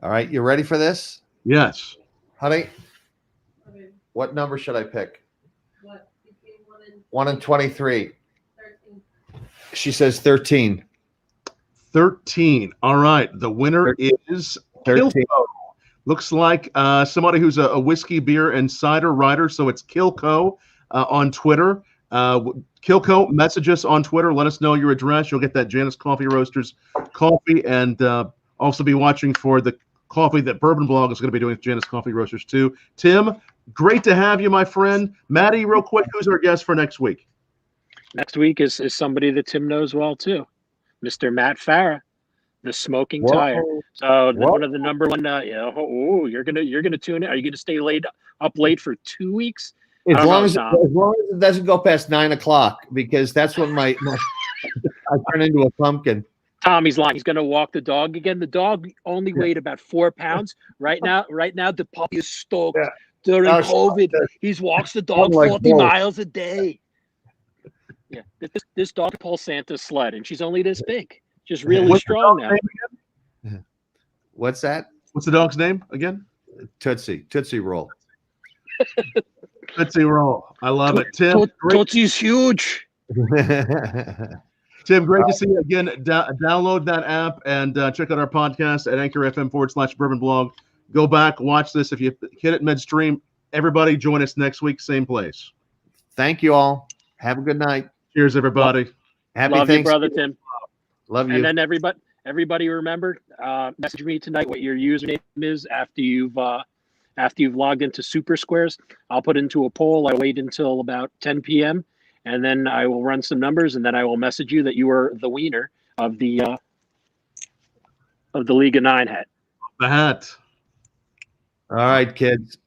All right, you ready for this? Yes. Honey, what number should I pick? What? 1 and 23. 13. She says 13. 13. All right. The winner 13. is 13. Kilco. Looks like somebody who's a whiskey, beer, and cider writer. So it's Kilco on Twitter. Kilco, message us on Twitter. Let us know your address. You'll get that Janice Coffee Roasters coffee, and also be watching for the coffee that Bourbon Blog is going to be doing with Janice Coffee Roasters too. Tim, great to have you, my friend. Matty, real quick, who's our guest for next week? Next week is somebody that Tim knows well too, Mr. Matt Farah, the Smoking Tire. So one of the number one. You're gonna tune in. Are you gonna stay up late for 2 weeks? As long as it doesn't go past 9 o'clock, because that's when I turn into a pumpkin. Tommy's lying. He's going to walk the dog again. The dog only weighed about 4 pounds. Right now, the puppy is stoked. Yeah. During COVID, he walks the dog 40 miles a day. Yeah, this dog pulls Santa's sled, and she's only this big. Just really strong now. What's that? What's the dog's name again? Tootsie Roll. Tootsie Roll. I love it. Tim, Tootsie's huge. Tim, great to see you again. Download that app and check out our podcast at Anchor FM /Bourbon Blog. Go back, watch this. If you hit it midstream, everybody join us next week, same place. Thank you all. Have a good night. Cheers, everybody. Happy Love you, brother Tim. Love you. And then everybody remember, message me tonight what your username is after you've logged into Super Squares. I'll put into a poll. I wait until about 10 p.m. and then I will run some numbers, and then I will message you that you are the wiener of the League of Nine hat. The hat. All right, kids.